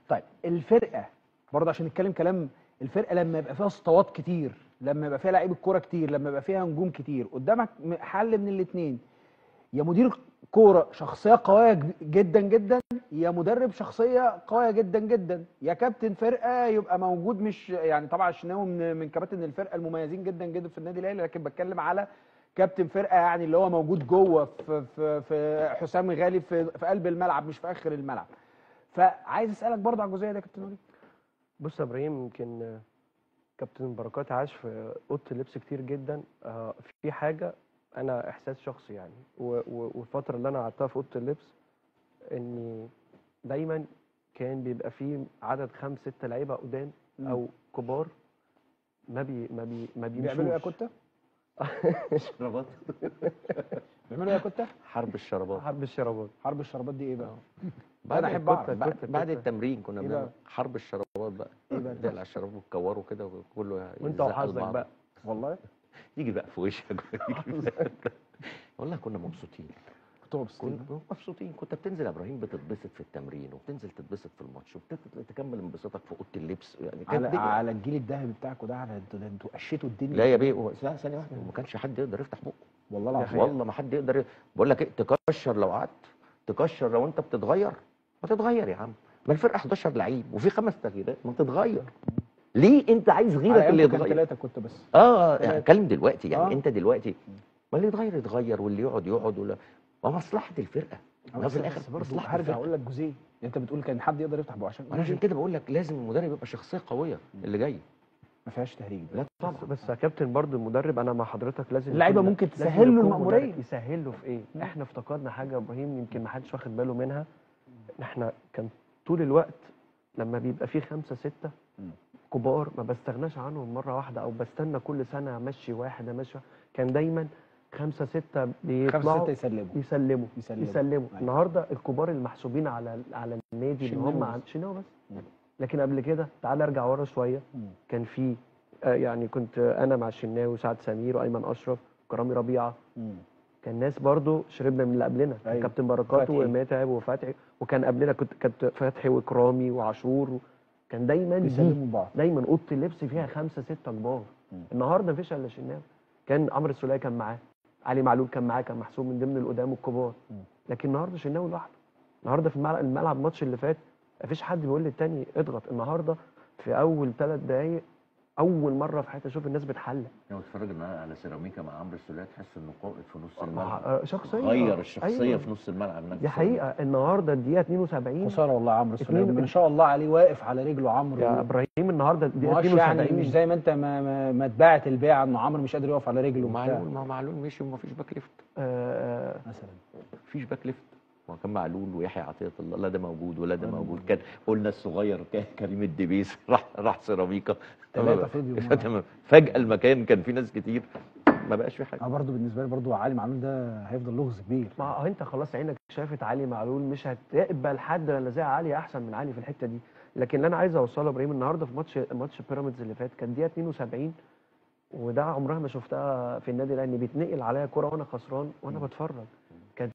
طيب الفرقه برضه عشان نتكلم كلام، الفرقه لما يبقى فيها اسطوات كتير، لما يبقى فيها لعيبه كوره كتير، لما يبقى فيها نجوم كتير، قدامك حل من الاثنين: يا مدير كوره شخصيه قويه جدا جدا، يا مدرب شخصيه قويه جدا جدا، يا كابتن فرقه يبقى موجود. مش يعني طبعا الشناوي من كباتن الفرقه المميزين جدا جدا في النادي الاهلي، لكن بتكلم على كابتن فرقه يعني اللي هو موجود جوه في حسام غالي في قلب الملعب مش في اخر الملعب. فعايز اسالك برضه على الجزئيه دي يا كابتن وليد. بص يا ابراهيم، يمكن كابتن بركات عاش في اوضه اللبس كتير جدا. في حاجه انا احساس شخصي يعني، والفتره اللي انا قعدتها في اوضه اللبس اني دايما كان بيبقى في عدد 5 6 لعيبه قدام او كبار ما بيمشوش. بيعملوا ايه يا كوتا؟ شرابات. بيعملوا ايه يا كوتا؟ حرب الشرابات. حرب الشرابات. حرب الشرابات دي ايه بقى؟ بعد احب اعرف. بعد التمرين كنا إيه بنعمل بقى؟ حرب الشرابات بقى. ايه بقى؟ تقلع الشراب وتكوره كده وكله وانت يزق وحظك لبعض. بقى. والله يجي بقى في وشك. والله كنا مبسوطين. كنت مبسوط. كنا مبسوطين. كنت بتنزل يا ابراهيم بتتبسط في التمرين، وبتنزل تتبسط في الماتش، وتكمل انبساطك في اوضه اللبس يعني. على الجيل الذهبي بتاعكم ده، على انتوا قشيتوا الدنيا. لا يا بيه، لا ثانيه واحده، ما كانش حد يقدر يفتح بقه. والله العظيم. والله ما حد يقدر بقول لك ايه، تكشر لو قعدت، تكشر لو انت بتتغير. ما تتغير يا عم، ما الفرقه 11 لعيب وفي 5 تغييرات، ما تتغير. ليه انت عايز غيرك اللي يتغير؟ 3 كنت بس. يعني اتكلم دلوقتي يعني. انت دلوقتي ما اللي يتغير يتغير، واللي يقعد يقعد، ولا ما مصلحه الفرقه. ما في الاخر مصلحه هرجع الفرقه. اقول لك جزئيه، انت بتقول كان حد يقدر يفتح بقه عشان كده بقول لك لازم المدرب يبقى شخصيه قويه اللي جاي. ما فيهاش تهريج. لا طبعا. بس يا كابتن برضو المدرب، انا مع حضرتك، لازم اللعيبه ممكن تسهل له المأموريه. يسهل له في ايه؟ احنا افتقدنا حاجه يا ابراهيم يمكن ما حدش واخد باله منها. احنا كان طول الوقت لما بيبقى فيه 5 6 كبار ما بستغناش عنهم مره واحده، او بستنى كل سنه امشي واحد امشي واحد. كان دايما 5 6 بيطلعوا 5 6 يسلموا. أيوة. النهارده الكبار المحسوبين على النادي اللي هم شناوي بس. لكن قبل كده تعال ارجع ورا شويه، كان في يعني كنت انا مع الشناوي وسعد سمير وايمن اشرف وكرامي ربيعه. كان ناس برضو شربنا من اللي قبلنا. أيوة. كابتن بركات ومتعب وفتحي، وكان قبلنا كانت فتحي وكرامي وعاشور. كان دايما بيسلموا بعض. دايما اوضه اللبس فيها 5 6 كبار. النهارده مفيش الا الشناوي. كان عمرو السوليه كان معاه، علي معلول كان معاه، كان محسوب من ضمن القدام الكبار. لكن النهارده الشناوي لوحده. النهارده في الملعب الماتش اللي فات مفيش حد بيقول للتاني اضغط. النهارده في اول 3 دقايق اول مره في حياتي اشوف الناس بتحلق. لو اتفرج على سيراميكا مع عمرو السوليه تحس انه قائد في نص الملعب. شخصيه غير الشخصيه. أيوة. في نص الملعب دي حقيقه. النهارده الدقيقه 72 خساره والله. عمرو السوليه ما شاء الله عليه، واقف على رجله عمرو يا ابراهيم. النهارده الدقيقه 72 يعني مش زي ما انت ما اتباعت البيعه انه عمرو مش قادر يقف على رجله. معلول مشي وما فيش باك ليفت مثلا. مفيش باك ليفت. ما كان معلول ويحيى عطيه الله، لا ده موجود ولا ده موجود. كان قلنا الصغير كريم الدبيس راح سيراميكا. تمام. فجاه المكان كان فيه ناس كتير، ما بقاش في حاجه. برضه بالنسبه لي برضه علي معلول ده هيفضل لغز كبير. ما انت خلاص عينك شافت علي معلول، مش هتقبل حد ولا زي علي احسن من علي في الحته دي. لكن اللي انا عايز اوصله ابراهيم النهارده في ماتش بيراميدز اللي فات، كان دقيقه 72 وده عمرها ما شفتها في النادي الاهلي. بيتنقل عليا كوره وانا خسران وانا بتفرج.